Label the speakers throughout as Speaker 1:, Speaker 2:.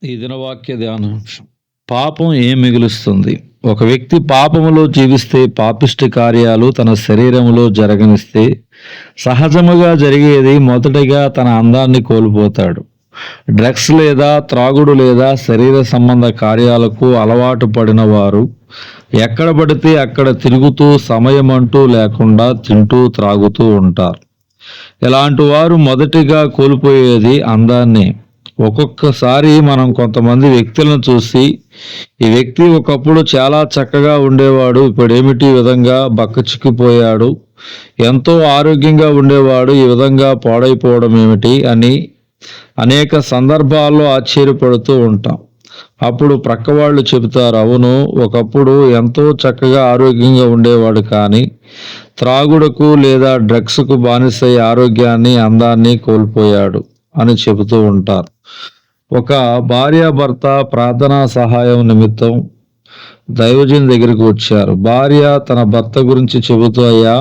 Speaker 1: ఈ దినవాక్య ధ్యానాంశం. పాపం ఏం మిగులుస్తుంది? ఒక వ్యక్తి పాపములో జీవిస్తే, పాపిష్టి కార్యాలు తన శరీరములో జరగనిస్తే, సహజముగా జరిగేది మొదటిగా తన అందాన్ని కోల్పోతాడు. డ్రగ్స్ లేదా త్రాగుడు లేదా శరీర సంబంధ కార్యాలకు అలవాటు పడిన వారు ఎక్కడ పడితే అక్కడ తిరుగుతూ సమయం అంటూ లేకుండా తింటూ త్రాగుతూ ఉంటారు. ఇలాంటి వారు మొదటిగా కోల్పోయేది అందాన్ని. ఒక్కొక్కసారి మనం కొంతమంది వ్యక్తులను చూసి, ఈ వ్యక్తి ఒకప్పుడు చాలా చక్కగా ఉండేవాడు, ఇప్పుడేమిటి ఈ విధంగా బక్కచిక్కిపోయాడు, ఎంతో ఆరోగ్యంగా ఉండేవాడు, ఈ విధంగా పాడైపోవడం ఏమిటి అని అనేక సందర్భాల్లో ఆశ్చర్యపడుతూ ఉంటాం. అప్పుడు ప్రక్కవాళ్ళు చెబుతారు, అవును, ఒకప్పుడు ఎంతో చక్కగా ఆరోగ్యంగా ఉండేవాడు, కానీ త్రాగుడుకు లేదా డ్రగ్స్కు బానిసై ఆరోగ్యాన్ని అందాన్ని కోల్పోయాడు అని చెబుతూ ఉంటారు. ఒక భార్యాభర్త ప్రార్థనా సహాయం నిమిత్తం దైవజన్ దగ్గరికి వచ్చారు. భార్య తన భర్త గురించి చెబుతూ, అయ్యా,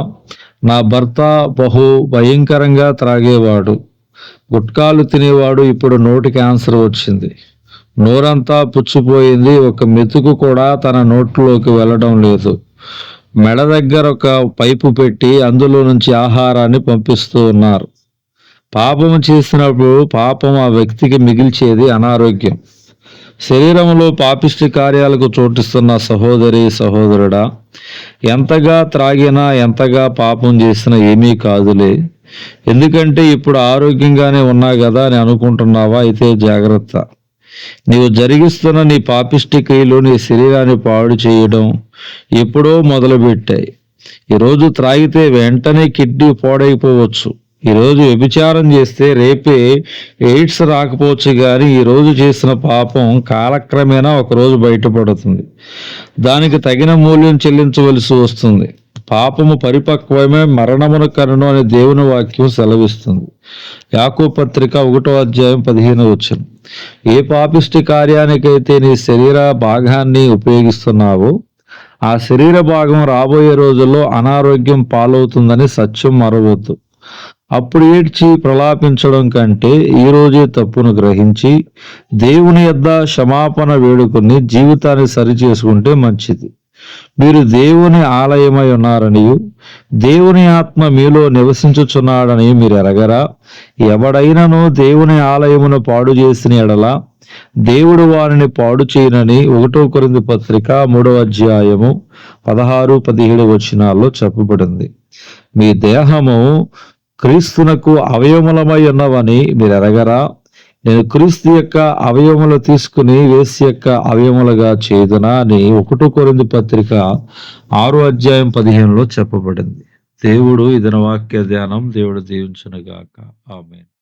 Speaker 1: నా భర్త బహు భయంకరంగా త్రాగేవాడు, గుట్కాలు తినేవాడు, ఇప్పుడు నోటి క్యాన్సర్ వచ్చింది, నోరంతా పుచ్చిపోయింది, ఒక మెతుకు కూడా తన నోట్లోకి వెళ్ళడం లేదు, మెడ దగ్గర ఒక పైపు పెట్టి అందులో నుంచి ఆహారాన్ని పంపిస్తూ ఉన్నారు. పాపము చేసినప్పుడు పాపం ఆ వ్యక్తికి మిగిల్చేది అనారోగ్యం. శరీరంలో పాపిష్టి కార్యాలకు చోటిస్తున్న సహోదరి సహోదరుడా, ఎంతగా త్రాగినా ఎంతగా పాపం చేసినా ఏమీ కాదులే, ఎందుకంటే ఇప్పుడు ఆరోగ్యంగానే ఉన్నా కదా అని అనుకుంటున్నావా? అయితే జాగ్రత్త. నీవు జరిగిస్తున్న నీ పాపిష్టి క్రియలు నీ శరీరాన్ని పాడు చేయడం ఎప్పుడో మొదలుపెట్టాయి. ఈరోజు త్రాగితే వెంటనే కిడ్నీ పాడైపోవచ్చు. ఈరోజు వ్యభిచారం చేస్తే రేపే ఎయిడ్స్ రాకపోవచ్చు, కానీ ఈరోజు చేసిన పాపం కాలక్రమేణా ఒకరోజు బయటపడుతుంది. దానికి తగిన మూల్యం చెల్లించవలసి వస్తుంది. పాపము పరిపక్వమే మరణమును కనును అని దేవుని వాక్యం సెలవిస్తుంది. యాకోబు పత్రిక 1వ అధ్యాయం 15వ వచనం. ఏ పాపిష్టి కార్యానికైతే నీ శరీర భాగాన్ని ఉపయోగిస్తున్నావో ఆ శరీర భాగం రాబోయే రోజుల్లో అనారోగ్యం పాలవుతుందని సత్యం మరవద్దు. అప్పుడు ఏడ్చి ప్రలాపించడం కంటే ఈ రోజే తప్పును గ్రహించి దేవుని యొద్ద క్షమాపణ వేడుకొని జీవితాన్ని సరిచేసుకుంటే మంచిది. మీరు దేవుని ఆలయమై ఉన్నారనియు దేవుని ఆత్మ మీలో నివసించుచున్నాడని మీరు ఎరగరా? ఎవడైనను దేవుని ఆలయమును పాడు చేసిన ఎడల దేవుడు వారిని పాడు చేయనని 1 కొరింథీ పత్రిక 3వ అధ్యాయము 16-17 వచనాల్లో చెప్పబడింది. మీ దేహము క్రీస్తునకు అవయవములమై ఉన్నవని మీరు ఎరగరా? నేను క్రీస్తు యొక్క అవయవములు తీసుకుని వేశ్య యొక్క అవయవములుగా చేయుదునా అని 1 కొరింథీ పత్రిక 6వ అధ్యాయం 15లో చెప్పబడింది. దేవుడు ఈ దిన వాక్య ధ్యానం దేవుడు దీవించునుగాక. ఆమేన్.